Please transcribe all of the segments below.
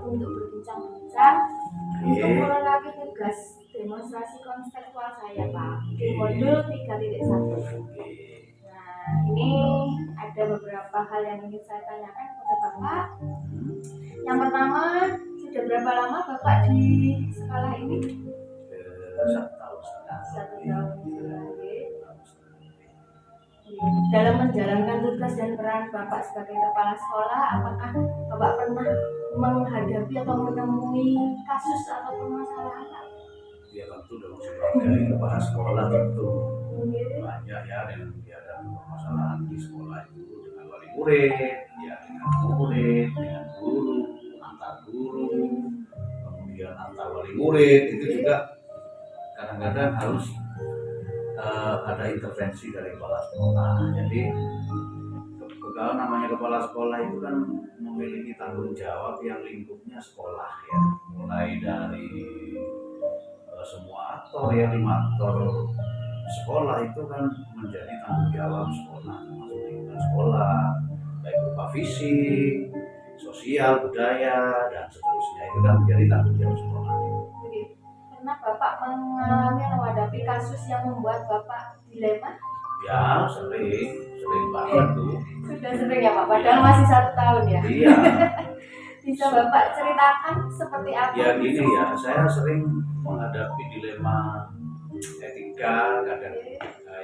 untuk berbincang-bincang untuk melengkapi tugas demonstrasi konseptual saya Pak di modul 3.1. Nah, ini ada beberapa hal yang ingin saya tanyakan kepada Bapak. Yang pertama, sudah berapa lama Bapak di sekolah ini? 1 tahun setengah. 1 tahun setengah. Dalam menjalankan tugas dan peran Bapak sebagai kepala sekolah, apakah Bapak pernah menghadapi atau menemui kasus atau permasalahan? Ya tentu dong, sebagai kepala sekolah tentu banyak ya yang dihadapi permasalahan di sekolah itu dengan wali murid, ya dengan murid, dengan guru, antar guru, kemudian antar wali murid itu juga kadang-kadang harus ada intervensi dari kepala sekolah. Jadi kalau namanya kepala sekolah itu kan memiliki tanggung jawab yang lingkupnya sekolah ya, mulai dari semua aktor ya, 5 aktor sekolah itu kan menjadi tanggung jawab sekolah, termasuk lingkungan sekolah, baik berupa fisik, sosial, budaya dan seterusnya itu kan menjadi tanggung jawab sekolah. Pernah Bapak mengalami atau menghadapi kasus yang membuat Bapak dilema? Ya sering banget tuh. Sudah sering ya Pak, padahal masih 1 tahun ya? Iya. Bisa Bapak ceritakan seperti apa? Ya gini ya, saya sering menghadapi dilema etika kadang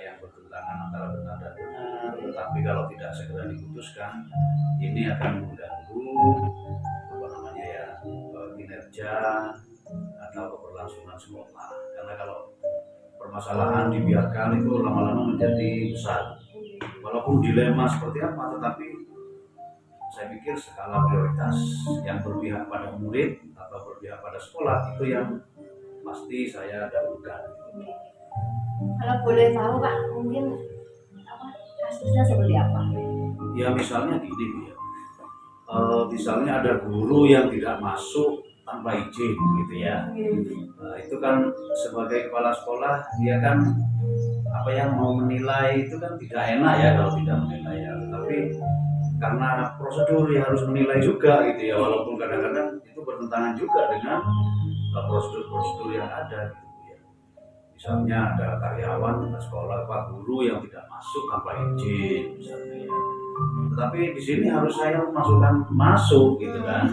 yang bertentangan antara benar dan benar, tetapi kalau tidak segera diputuskan ini akan mengganggu kinerja atau keberlangsungan sekolah. Karena kalau permasalahan dibiarkan itu lama-lama menjadi besar. Walaupun dilema seperti apa, tetapi saya pikir skala prioritas yang berpihak pada murid atau berpihak pada sekolah itu yang pasti saya dahulukan. Kalau boleh tahu Pak, mungkin kasusnya seperti apa? Ya misalnya gini ya, misalnya ada guru yang tidak masuk tanpa izin gitu ya. Nah, itu kan sebagai kepala sekolah dia kan apa yang mau menilai itu kan tidak enak ya kalau tidak menilai ya. Tapi karena prosedur ya harus menilai juga gitu ya, walaupun kadang-kadang itu bertentangan juga dengan prosedur-prosedur yang ada gitu ya. Misalnya ada karyawan sekolah Pak guru yang tidak masuk tanpa izin misalnya ya. Tetapi di sini harus saya masuk gitu kan.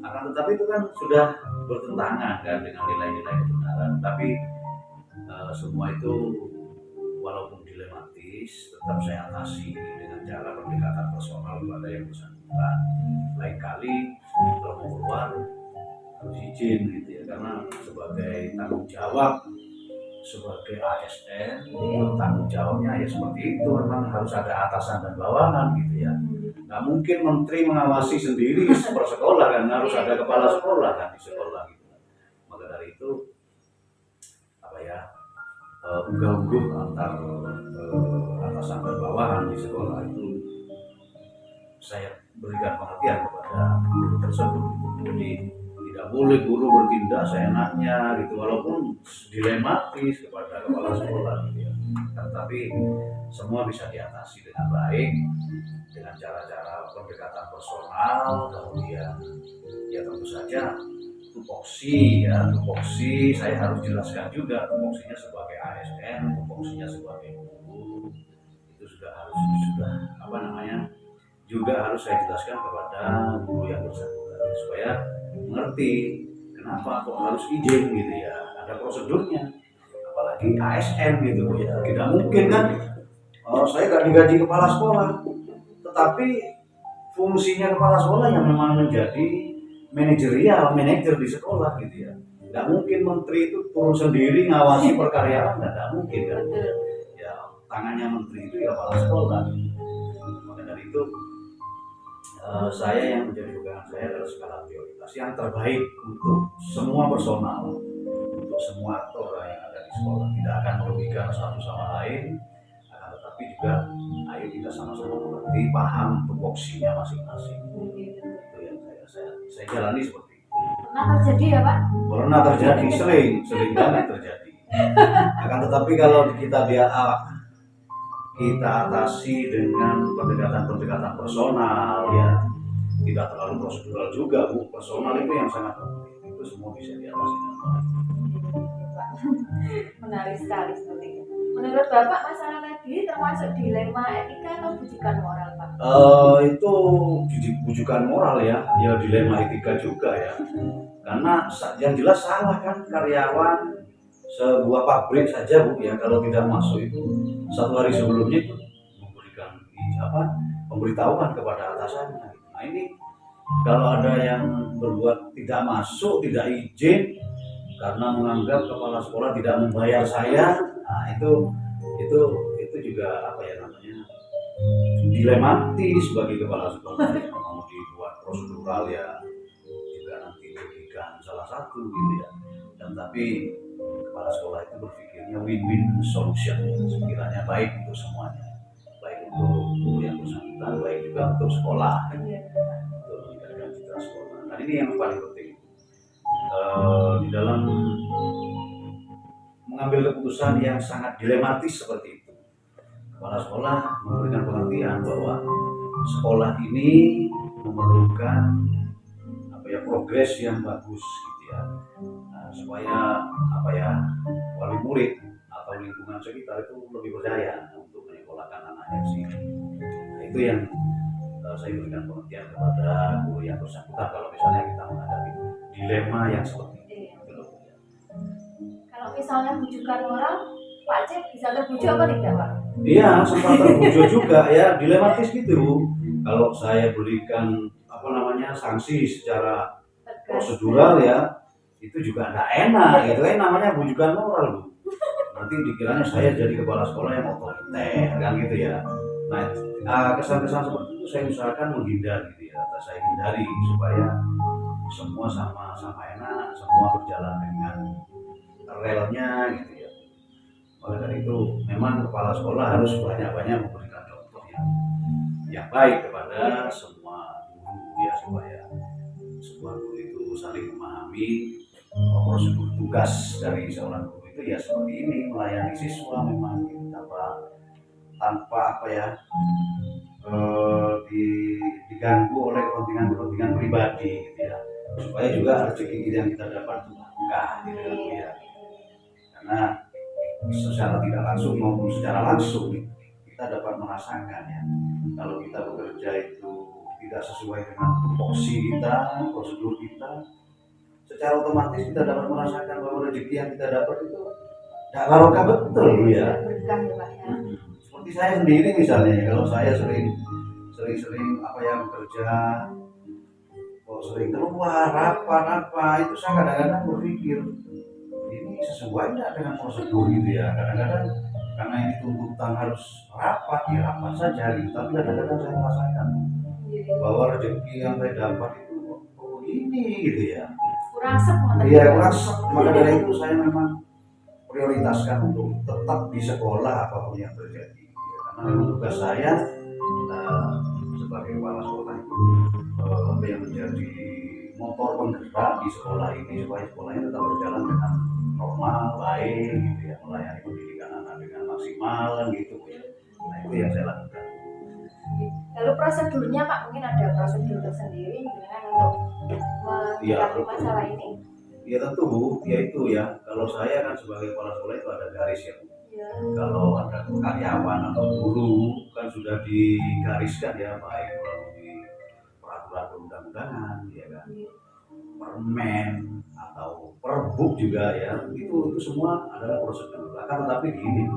Akan tetapi itu kan sudah bertentangan kan dengan nilai-nilai kebenaran. Tapi semua itu walaupun dilematis tetap saya atasi dengan cara pendekatan personal kepada yang bersangkutan. Lain kali kalau mau keluar harus izin gitu ya, karena sebagai tanggung jawab sebagai ASN tanggung jawabnya ya seperti itu, memang harus ada atasan dan bawahan gitu ya. Nggak mungkin menteri mengawasi sendiri per sekolah kan, harus ada kepala sekolah kan di sekolah gitu. Maka dari itu unggah-ungguh antar atasan dan bawahan di sekolah itu saya berikan perhatian kepada guru tersebut. Jadi tidak boleh guru bertindak seenaknya gitu, walaupun dilematis kepada kepala sekolah gitu ya. Tetapi semua bisa diatasi dengan baik dengan cara-cara pendekatan personal. Kemudian ya tentu saja tupoksi saya harus jelaskan juga, tupoksinya sebagai ASN, tupoksinya sebagai guru itu juga harus saya jelaskan kepada guru yang bersangkutan supaya mengerti kenapa kok harus izin gitu ya, ada prosedurnya. Apalagi ASN gitu ya, tidak mungkin kan saya gak digaji kepala sekolah tetapi fungsinya kepala sekolah yang memang menjadi manajer di sekolah gitu ya. Nggak mungkin menteri itu turun sendiri ngawasi perkaryaan, nggak mungkin kan. Ya tangannya menteri itu ya kepala sekolah. Maka dari itu saya yang menjadi pegangan saya adalah skala prioritas yang terbaik untuk semua personal, untuk semua aktor yang ada di sekolah. Tidak akan merugikan satu sama lain, akan tetapi juga ayo kita sama-sama mengerti, paham tupoksinya masing-masing. Saya jalani seperti itu. Pernah terjadi ya Pak? Pernah terjadi, sering banget terjadi. Akan tetapi kalau kita atasi dengan pendekatan personal ya, tidak terlalu prosedural juga Bu, personal itu yang sangat penting, itu semua bisa diatasi dengan baik. Menarik sekali seperti itu. Menurut Bapak masalah tadi termasuk dilema etika atau bujukan moral Pak? Itu bujukan moral ya dilema etika juga ya, karena yang jelas salah kan karyawan sebuah pabrik saja Bu ya, kalau tidak masuk itu satu hari sebelumnya itu memberikan pemberitahuan kepada atasannya. Nah ini kalau ada yang berbuat tidak masuk, tidak izin karena menganggap kepala sekolah tidak membayar saya, nah itu juga dilematis bagi kepala sekolah ya. Mau dibuat prosedural ya juga nanti merugikan salah satu gitu ya, dan tapi kepala sekolah itu berpikirnya win-win solution, sekiranya baik untuk semuanya, baik untuk guru yang bersangkutan, baik juga untuk sekolah, untuk meningkatkan citra sekolah. Nah ini yang paling penting di dalam mengambil keputusan yang sangat dilematis seperti itu. Kepala sekolah memberikan pengertian bahwa sekolah ini memerlukan progres yang bagus gitu ya, supaya wali murid atau lingkungan sekitar itu lebih berdaya untuk menyekolahkan anaknya di sini. Nah, itu yang saya berikan pengertian kepada guru yang bersangkutan kalau misalnya kita menghadapi dilema yang seperti itu. Kalau misalnya bujukan moral, Pak Cip bisa terbujuk apa tidak Pak? Iya, sempat terbujuk juga ya, dilematis gitu. Kalau saya berikan sanksi secara prosedural ya, itu juga tidak enak gitu kan, namanya bujukan moral Bu. Nanti dikiranya saya jadi kepala sekolah yang otoriter kan gitu ya. Nah kesan-kesan seperti itu saya usahakan menghindari gitu ya, saya hindari supaya semua sama-sama enak, semua berjalan dengan relnya gitu ya. Oleh karena itu memang kepala sekolah harus banyak-banyak memberikan contoh yang baik kepada semua guru ya, supaya semua guru itu saling memahami prosedur tugas dari seorang guru itu ya seperti ini, melayani siswa memang tanpa diganggu oleh kepentingan pribadi gitu ya, supaya juga rezeki yang kita dapat berkah gitu ya. Karena secara tidak langsung maupun secara langsung kita dapat merasakan ya, kalau kita bekerja itu tidak sesuai dengan tupoksi kita, prosedur kita, secara otomatis kita dapat merasakan bahwa rezeki yang kita dapat itu tidak barokah betul ya. Berkah ya Pak ya. Seperti saya sendiri misalnya, kalau saya sering bekerja, sering keluar apa itu saya kadang-kadang berpikir ini sesuai tidak dengan prosedur gitu ya. Kadang-kadang karena ini tuntutan harus rapat saja gitu, tapi kadang-kadang saya merasakan bahwa rezeki yang saya dapat itu ini gitu ya, kurang sep. Maka dari itu saya memang prioritaskan untuk tetap di sekolah apapun yang terjadi ya, karena memang tugas saya sebagai kepala sekolah itu yang menjadi motor penggerak di sekolah ini, supaya sekolahnya tetap berjalan dengan normal, baik gitu ya, melayani pendidikan anak dengan maksimal gitu ya. Nah itu yang saya lakukan. Lalu prosedurnya Pak, mungkin ada prosedur tersendiri dengan untuk menghadapi masalah ini? Ya tentu Bu, ya itu ya, kalau saya kan sebagai kepala sekolah itu ada garis ya. Kalau ada karyawan atau guru kan sudah digariskan ya, baik melalui peraturan perundang-undangan ya kan, permen atau perbuk juga ya, itu semua adalah prosedur. Akan tetapi gini,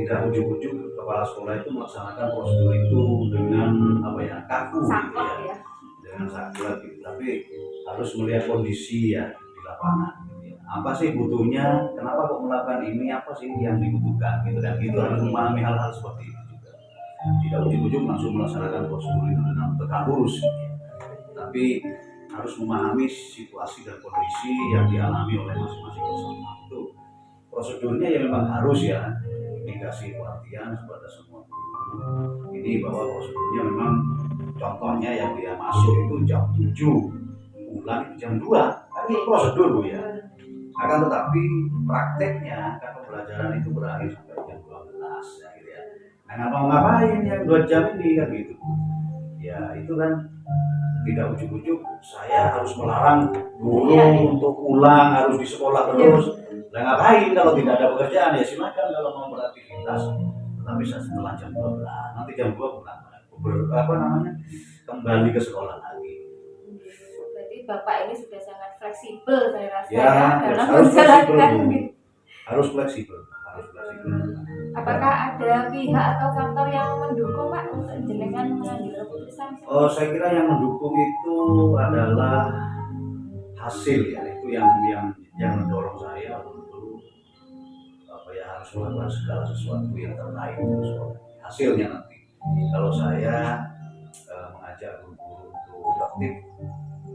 tidak ujuk-ujuk kepala sekolah itu melaksanakan prosedur itu dengan kaku gitu ya, dengan saklek gitu, tapi harus melihat kondisi ya di lapangan. Apa sih butuhnya, kenapa kok melakukan ini, apa sih yang dibutuhkan gitu, dan itu harus memahami hal-hal seperti itu juga. Tidak ujuk-ujuk langsung melaksanakan prosedur itu dengan tegak lurus gitu ya. Tapi harus memahami situasi dan kondisi yang dialami oleh masing-masing peserta. Itu prosedurnya ya memang harus ya dikasih perhatian kepada semua guru ini, bahwa prosedurnya memang contohnya yang dia masuk itu jam 7, pulang jam 2, kan itu prosedur Bu ya. Akan tetapi prakteknya kan pembelajaran itu berakhir sampai jam 12 ya gitu ya. Nah mau ngapain yang 2 jam ini kan gitu. Ya itu kan tidak ujuk-ujuk saya harus melarang guru Iya. untuk pulang harus di sekolah terus. Nah ngapain kalau tidak ada pekerjaan ya silakan kalau mau beraktivitas, tapi setelah jam 12 nanti jam 2 pulang kembali ke sekolah lagi. Berarti Bapak ini sudah sangat fleksibel saya rasa Ya, dalam harus fleksibel, menjalankan. Bu. Harus fleksibel. Apakah ada pihak atau faktor yang mendukung Pak untuk jenengan mengambil keputusan? Oh, saya kira yang mendukung itu adalah hasil ya, itu yang mendorong saya untuk harus melakukan segala sesuatu yang terbaik untuk sekolah. Hasilnya nanti kalau saya mengajak guru-guru untuk tertib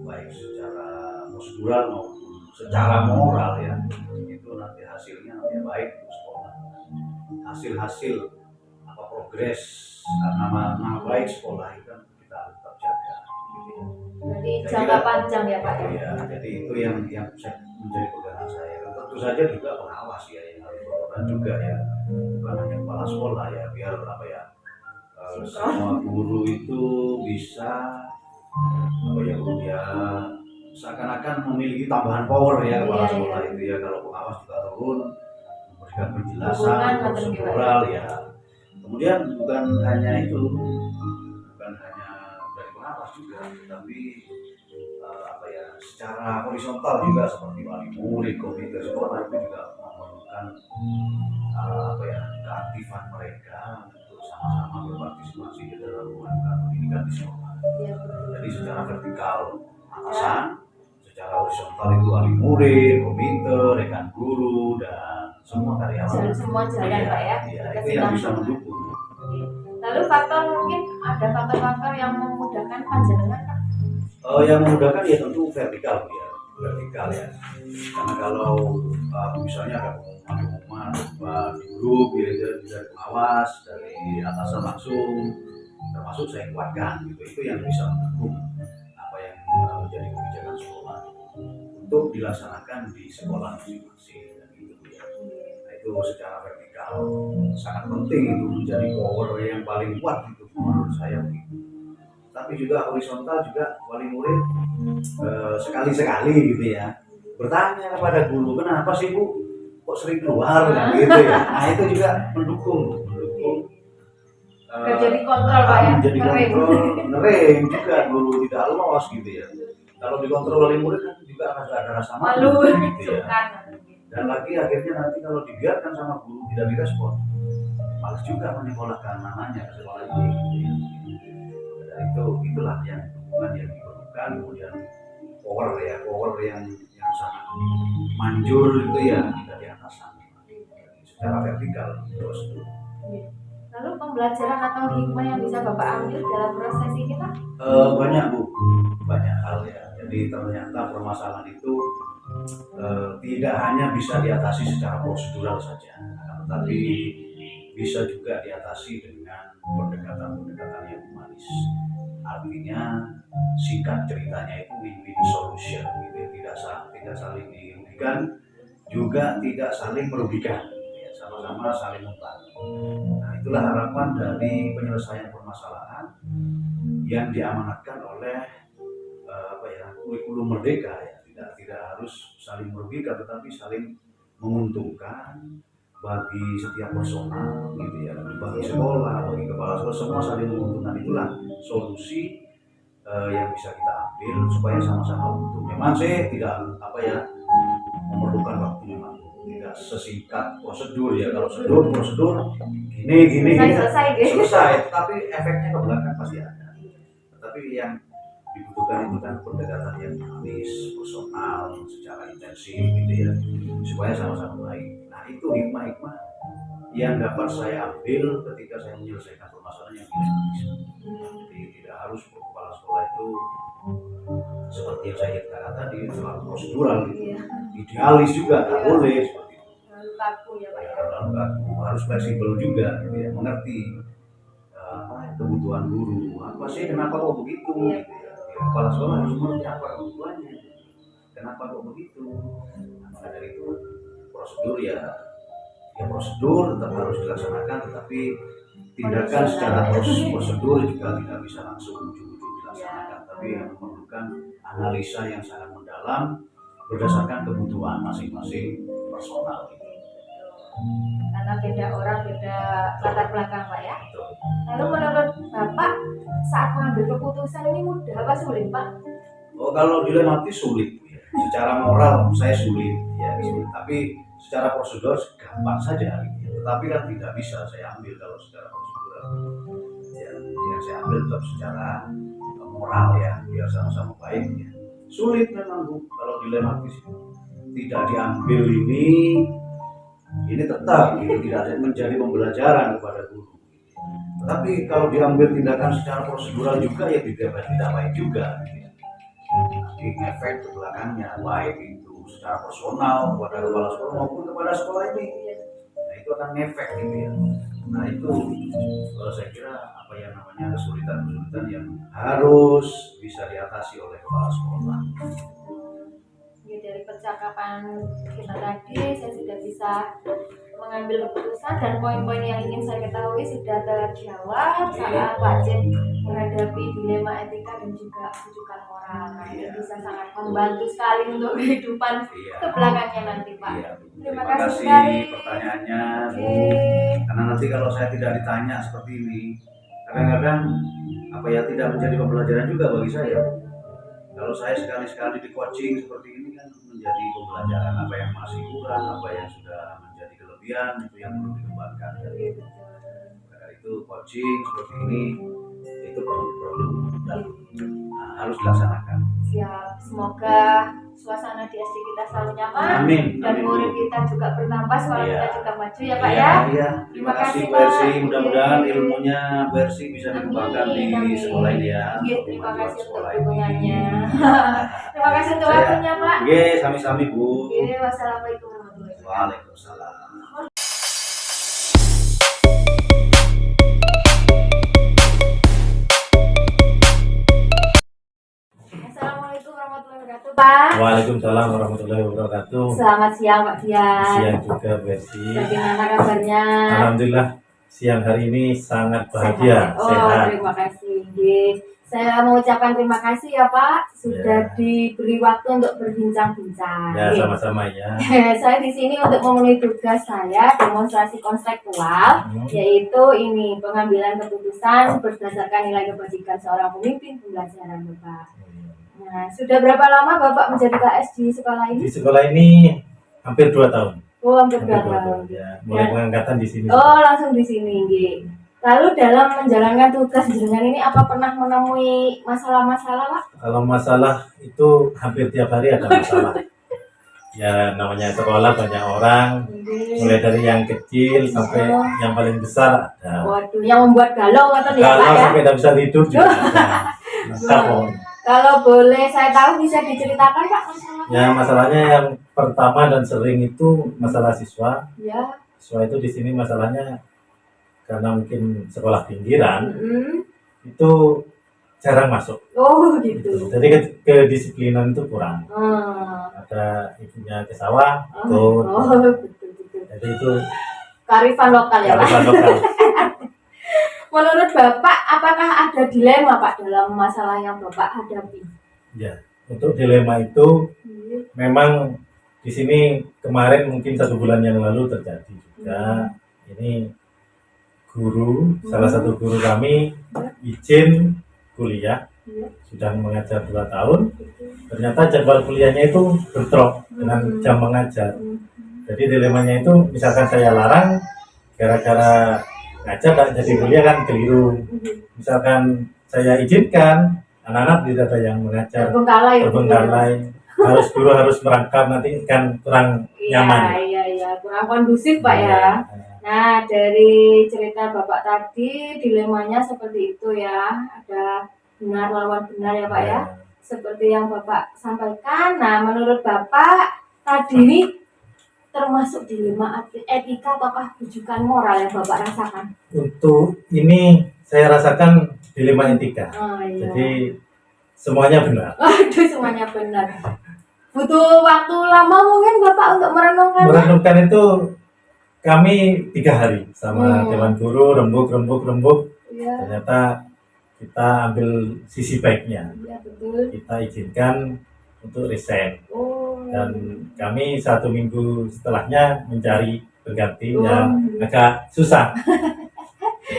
baik secara prosedural maupun secara moral ya, itu nanti hasilnya nanti baik untuk sekolah. Hasil progres nama baik sekolah itu kan kita harus tetap jaga. Jadi jangka panjang ya Pak. Ya, jadi itu yang menjadi pegangan saya. Dan tentu saja juga pengawas ya yang harus berperan juga ya, bukan hanya kepala sekolah ya, biar semua guru itu bisa ya seakan-akan memiliki tambahan power ya kepala sekolah itu ya, kalau pengawas juga turun memberikan penjelasan prosedural ya. Kemudian bukan hanya dari pengawas juga, tapi secara horizontal juga seperti wali murid, komite sekolah itu juga memerlukan keaktifan mereka untuk sama-sama berpartisipasi di dalam melakukan pendidikan di sekolah. Jadi secara vertikal atasan, secara horizontal itu wali murid, komite, rekan guru dan semua karyawan. Semua jalan Pak ya. Itu yang bisa mendukung. Lalu mungkin ada faktor-faktor yang memudahkan panjenengan Pak? Yang memudahkan ya tentu vertikal ya. Karena kalau misalnya ada pengumuman di grup ya, dari pengawas, dari atasan langsung, termasuk saya kuatkan gitu, itu yang bisa mendukung apa yang menjadi kebijakan sekolah untuk dilaksanakan di sekolah masing-masing gitu ya. Nah, itu secara vertikal sangat penting itu menjadi power yang paling kuat itu menurut saya begitu. Tapi juga horizontal juga wali murid sekali-sekali gitu ya bertanya kepada guru, kenapa sih Bu kok sering keluar gitu ya. Nah itu juga mendukung jadi kontrol Pak ya, menjadi kontrol ngerem juga guru tidak lolos gitu ya. Kalau dikontrol wali murid kan juga ada rasa malu gitu ya. Dan lagi akhirnya nanti kalau dibiarkan sama guru tidak direspon, malas juga menyekolahkan namanya ke sekolah ini gitu ya. Itulah yang dukungan yang diperlukan, kemudian power yang sangat manjur itu ya dari atasan secara vertikal terus. Lalu pembelajaran atau hikmah yang bisa Bapak ambil dalam proses ini Pak? Banyak Bu, banyak hal ya. Jadi ternyata permasalahan itu tidak hanya bisa diatasi secara prosedural saja, tetapi bisa juga diatasi dengan pendekatan yang humanis. Artinya singkat ceritanya itu win-win solution gitu, tidak saling dirugikan juga tidak saling merugikan ya, sama-sama saling membantu. Nah itulah harapan dari penyelesaian permasalahan yang diamanatkan oleh kurikulum merdeka ya, tidak harus saling merugikan tetapi saling menguntungkan bagi setiap personal gitu ya, bagi sekolah, bagi kepala sekolah, semua saling menguntungkan. Itulah solusi yang bisa kita ambil supaya sama-sama untung. Memang saya tidak memerlukan waktu, memang tidak sesingkat prosedur ya. Kalau prosedur gini selesai, tapi efeknya ke belakang pasti ada. Tetapi yang dibutuhkan itu kan pendekatan yang humanis, personal, secara intensif gitu ya, supaya sama-sama baik. Nah itu hikmah-hikmah yang dapat saya ambil ketika saya menyelesaikan permasalahan yang dilematis. Jadi tidak harus kepala sekolah itu seperti yang saya katakan tadi terlalu prosedural gitu. Idealis juga nggak boleh seperti itu. Terlalu kaku ya Pak. Terlalu kaku, harus fleksibel juga gitu ya, mengerti kebutuhan guru. Apa sih kenapa kok begitu? Gitu ya. Kepala sekolah harus mengerti apa kebutuhannya. Kenapa kok begitu? Maka dari itu prosedur ya prosedur tetap harus dilaksanakan, tetapi tindakan secara prosedur juga tidak bisa langsung ujung-ujung dilaksanakan. tapi yang memerlukan analisa yang sangat mendalam berdasarkan kebutuhan masing-masing personal. Karena beda orang, beda latar belakang Pak ya. Lalu menurut Bapak saat mengambil keputusan ini mudah apa sulit Pak? Oh, kalau dilematis sulit ya. Secara moral saya sulit ya, sulit. Tapi secara prosedur gampang saja gitu ya. Tetapi kan tidak bisa saya ambil kalau secara prosedural ya, yang saya ambil tetap secara moral ya, biar sama-sama baik ya. Sulit memang Bu kalau dilematis tidak diambil ini tetap ini tidak menjadi pembelajaran kepada guru. Tapi kalau diambil tindakan secara prosedural juga ya tidak baik juga gitu ya. Nanti efek ke belakangnya baik itu secara personal kepada kepala sekolah maupun kepada sekolah ini, nah itu akan efek gitu ya. Nah itu saya kira apa yang namanya kesulitan yang harus bisa diatasi oleh kepala sekolah. Dari percakapan kita tadi saya sudah bisa mengambil keputusan dan poin-poin yang ingin saya ketahui sudah terjawab saat Pak Jen menghadapi dilema etika dan juga rujukan moral. Nah, ini bisa sangat membantu sekali untuk kehidupan kebelakangnya nanti Pak. Terima kasih sekali pertanyaannya Bu. Karena nanti kalau saya tidak ditanya seperti ini, kadang-kadang tidak menjadi pembelajaran juga bagi saya. Kalau saya sekali-sekali di coaching seperti ini kan menjadi pembelajaran apa yang masih kurang, apa yang sudah menjadi kelebihan itu yang perlu dikembangkan. Karena itu coaching seperti ini itu perlu dan harus dilaksanakan. Siap, semoga suasana di SD kita selalu nyaman. Amin. Dan murid kita juga bertambah, sekolah kita juga maju ya Pak ya. ya. Terima kasih Bu Ersi, mudah-mudahan ilmunya Bu Ersi bisa dikembangkan di sekolah ini ya. Terima kasih untuk dukungannya. Terima kasih untuk waktunya Pak. Sami-sami Bu. Wassalamualaikum warahmatullahi wabarakatuh. Waalaikumsalam. Assalamualaikum warahmatullahi wabarakatuh Pak. Waalaikumsalam warahmatullahi wabarakatuh. Selamat siang Pak Dian. Siang juga Bersi. Bagaimana kabarnya? Alhamdulillah siang hari ini sangat bahagia, sehat. Terima kasih. Saya mengucapkan terima kasih ya Pak sudah diberi waktu untuk berbincang-bincang. Ya sama-sama ya. Saya di sini untuk memenuhi tugas saya demonstrasi konseptual, yaitu ini pengambilan keputusan berdasarkan nilai kebajikan seorang pemimpin pembelajaran Bapak. Nah, sudah berapa lama Bapak menjadi KS di sekolah ini? Di sekolah ini hampir 2 tahun. Oh, hampir 2 tahun. Ya, mulai pengangkatan di sini. Oh, langsung di sini. Lalu dalam menjalankan tugas jenengan ini apa pernah menemui masalah-masalah Pak? Kalau masalah itu hampir tiap hari ada masalah. Ya namanya sekolah banyak orang, mulai dari yang kecil sampai yang paling besar ada. Waduh, yang membuat galau atau ya Pak ya? Sampai tidak bisa tidur juga ada. Kalau boleh saya tahu bisa diceritakan Pak masalahnya? Ya masalahnya yang pertama dan sering itu masalah siswa. Ya. Siswa itu di sini masalahnya karena mungkin sekolah pinggiran itu jarang masuk. Oh gitu. Jadi kedisiplinan itu kurang. Ada ibunya ke sawah, betul. Jadi itu kearifan lokal ya Pak. Lokal. Menurut Bapak, apakah ada dilema Pak dalam masalah yang Bapak hadapi? Ya, untuk dilema itu memang di sini kemarin mungkin 1 bulan yang lalu terjadi juga. Ini guru, salah satu guru kami izin kuliah, sudah mengajar 2 tahun. Ternyata jadwal kuliahnya itu bentrok dengan jam mengajar. Jadi dilemanya itu misalkan saya larang gara-gara ngajar tak jadi kuliah kan keliru. Misalkan saya izinkan, anak-anak tidak ada yang mengajar, terbengkalai. Guru harus merangkap, nanti kan kurang nyaman. Iya, kurang kondusif Pak ya. Nah, dari cerita Bapak tadi dilemanya seperti itu ya. Ada benar lawan benar ya Pak ya. Seperti yang Bapak sampaikan. Nah, menurut Bapak tadi ini termasuk dilema etika apakah rujukan moral yang Bapak rasakan? Untuk ini saya rasakan dilema etika. Jadi semuanya benar. Aduh, semuanya benar. Butuh waktu lama mungkin Bapak untuk merenungkannya? Merenungkan itu kami 3 hari sama Dewan Guru, rembuk. Ya. Ternyata kita ambil sisi baiknya. Iya betul. Kita izinkan untuk resign. Oh. Dan kami 1 minggu setelahnya mencari pengganti Oh. yang agak susah,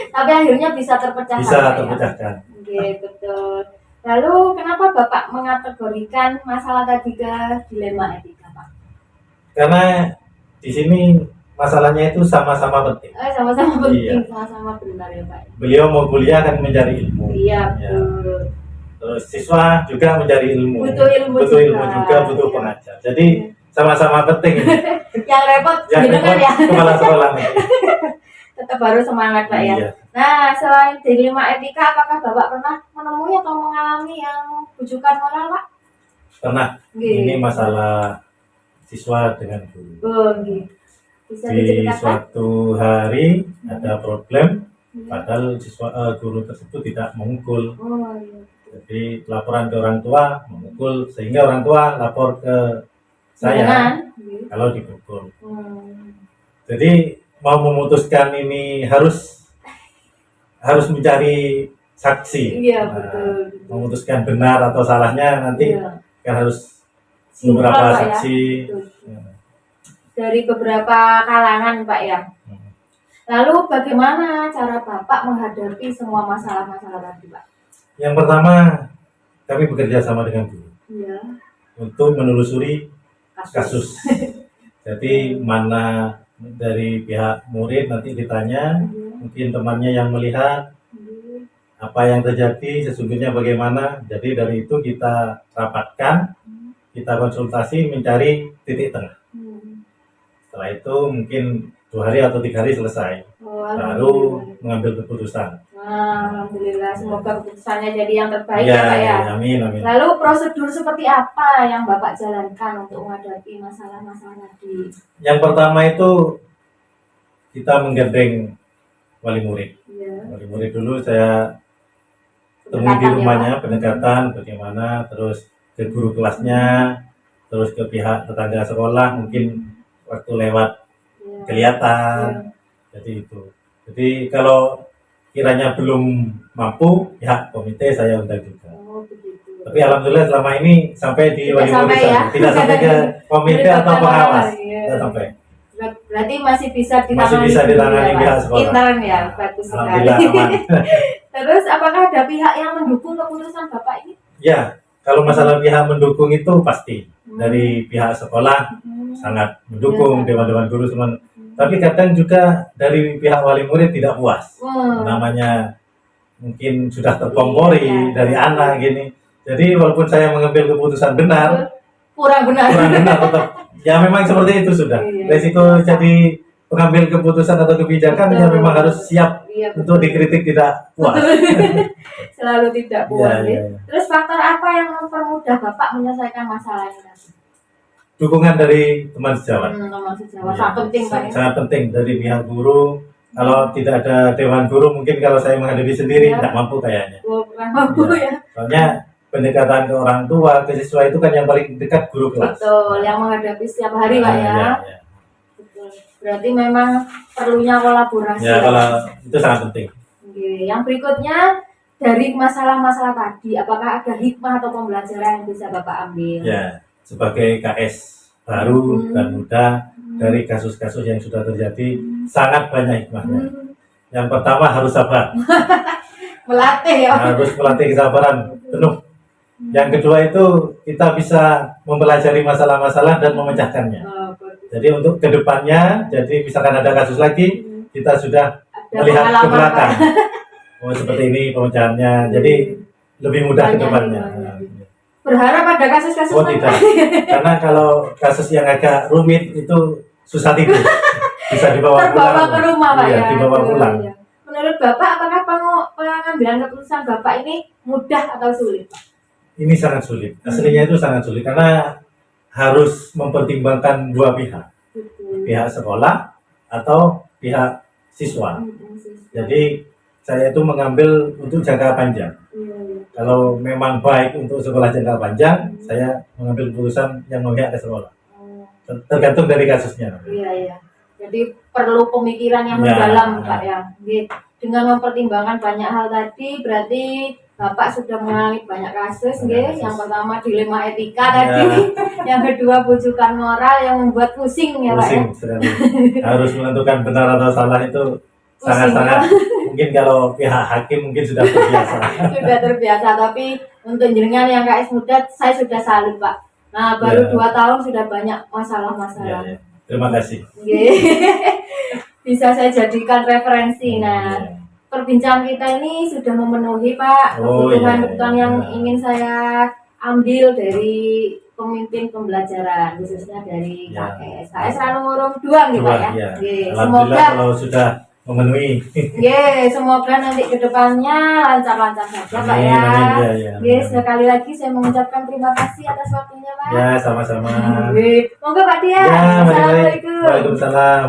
Tapi akhirnya bisa terpecahkan. bisa Pak, ya? terpecahkan. Oke, betul. Lalu kenapa Bapak mengategorikan masalah tadi ke dilema etika, Pak? Karena di sini masalahnya itu sama-sama penting. Sama-sama penting, Iya. sama-sama benar ya Pak. Beliau mau kuliah kan mencari ilmu. Iya, Ya. betul. Terus siswa juga mencari ilmu. Butuh ilmu butuh juga. ilmu juga, butuh Iya. pengajar. Jadi sama-sama penting. Yang repot Yang jenengan repot ya. kepala sekolah nih. Tetap harus semangat Pak ya. Iya. Nah, selain dilema etika, apakah Bapak pernah menemui atau mengalami yang bujukan moral, Pak? Pernah. Nggih. Ini masalah siswa dengan guru. Oh, nggih. Bisa Di diceritakan? suatu hari ada problem, Iya. padahal guru tersebut tidak memukul. Oh, iya. Jadi laporan ke orang tua memukul, sehingga orang tua lapor ke saya Jangan. Nggih. kalau dipukul. Hmm. Jadi mau memutuskan ini harus mencari saksi. Iya, Nah, betul. memutuskan benar atau salahnya nanti Iya. kan harus Sinkron, beberapa Pak, ya. saksi. Betul. Ya. Dari beberapa kalangan, Pak ya. Hmm. Lalu bagaimana cara Bapak menghadapi semua masalah-masalah tadi, Pak? Yang pertama, kami bekerja sama dengan guru Iya. untuk menelusuri kasus. Jadi mana dari pihak murid nanti ditanya, mungkin temannya yang melihat Iya. apa yang terjadi sesungguhnya bagaimana. Jadi dari itu kita rapatkan, kita konsultasi mencari titik tengah. Hmm. Setelah itu mungkin 2 hari atau 3 hari selesai, Oh, baru alhamdulillah. mengambil keputusan. Nah, alhamdulillah, semoga keputusannya jadi yang terbaik Ya, ya Pak ya. amin, amin. Lalu prosedur seperti apa yang Bapak jalankan untuk menghadapi masalah-masalah tadi? Yang pertama itu kita menggandeng wali murid. Iya. Wali murid dulu saya temui di Pendekatan ya, rumahnya, Pak? pendekatan bagaimana, terus ke guru kelasnya, terus ke pihak tetangga sekolah, mungkin waktu lewat Iya. kelihatan. Jadi itu. Jadi kalau kiranya belum mampu, pihak komite saya undang juga. Oh, begitu. Tapi alhamdulillah selama ini sampai di Tidak wali murid sampai ya. saja. Tidak sampai ke komite Tidak atau sampai pengawas. iya. Tidak sampai. Berarti masih bisa Masih bisa guru ditangani ya, Pak? pihak sekolah. Intern ya, bagus sekali. Alhamdulillah aman. Terus apakah ada pihak yang mendukung keputusan Bapak ini? Ya, kalau masalah pihak mendukung itu pasti dari pihak sekolah sangat mendukung, Ya. dewan-dewan guru semua. Tapi kadang juga dari pihak wali murid tidak puas. Namanya mungkin sudah terkompori Iya. dari anak gini. Jadi walaupun saya mengambil keputusan benar, Kurang benar. kurang benar tetap. Ya memang seperti itu sudah. Iya. Resiko jadi pengambil keputusan atau kebijakan Betul. ya memang harus siap Iya, untuk dikritik tidak puas. selalu tidak Iya, puas. iya, ya. iya. Terus faktor apa yang mempermudah Bapak menyelesaikan masalah ini? Dukungan dari teman sejawat. Teman sejawat Iya, sangat penting Pak ya. sangat penting dari pihak guru. Kalau tidak ada dewan guru, mungkin kalau saya menghadapi sendiri Iya. tidak mampu kayaknya. Kurang mampu ya. Soalnya pendekatan ke orang tua, ke siswa itu kan yang paling dekat guru kelas. Betul, yang menghadapi setiap hari Pak ya. Ya. Betul. Berarti memang perlunya kolaborasi. Ya, kalau itu sangat penting. Oke, yang berikutnya dari masalah-masalah tadi, apakah ada hikmah atau pembelajaran yang bisa Bapak ambil? Ya, sebagai KS baru dan muda dari kasus-kasus yang sudah terjadi sangat banyak hikmahnya. Yang pertama harus sabar, Melatih ya. harus melatih kesabaran penuh. Yang kedua itu kita bisa mempelajari masalah-masalah dan memecahkannya. Oh, bagus. Jadi untuk kedepannya, jadi misalkan ada kasus lagi, kita sudah Ada melihat ke pengalaman, belakang. Pak. Oh seperti ini pemecahannya, jadi lebih mudah ke Banyak depannya. hikmahnya. Berharap ada kasus-kasus Oh lain. tidak, karena kalau kasus yang agak rumit itu susah tidur, bisa dibawa Terbawa pulang. ke rumah Pak Iya, ya. dibawa Aduh, pulang. iya. Menurut Bapak, apakah pengambilan keputusan Bapak ini mudah atau sulit, Pak? Ini sangat sulit, aslinya itu sangat sulit karena harus mempertimbangkan dua pihak, pihak sekolah atau pihak siswa. Jadi saya itu mengambil untuk jangka panjang. Kalau memang baik untuk sekolah jangka panjang, saya mengambil keputusan yang memihak ke sekolah. Tergantung dari kasusnya. Iya, iya. Jadi perlu pemikiran yang Ya. mendalam, Pak ya. Gitu. dengan mempertimbangkan banyak hal tadi, berarti Bapak sudah mengalami banyak kasus, nggih. Yang pertama dilema etika tadi, yang kedua bujukan moral yang membuat pusing ya Pak ya. Pusing sekali. Harus menentukan benar atau salah itu Pusing, sangat-sangat mungkin kalau pihak hakim mungkin sudah terbiasa. Sudah terbiasa, tapi untuk jenengan yang KS muda saya sudah salut Pak. Nah baru Ya. 2 tahun sudah banyak Ya, masalah-masalah. ya. Terima kasih. Nggih. Bisa saya jadikan referensi. Nah Ya. perbincangan kita ini sudah memenuhi Pak Oh, kebutuhan-kebutuhan iya, yang iya. ingin saya ambil dari pemimpin pembelajaran khususnya dari Ya. KS. KS Ranu Ngurung 2 nih Pak ya. Ya. Nggih, Alhamdulillah semoga kalau sudah memenuhi. semoga nanti kedepannya lancar-lancar saja Pak Amin, ya. amin, ya, ya. Nggih, sekali lagi saya mengucapkan terima kasih atas waktunya Pak. Ya, sama-sama. Nggih. Monggo Pak Dia. Ya, mari-mari. Assalamualaikum. Waalaikumsalam.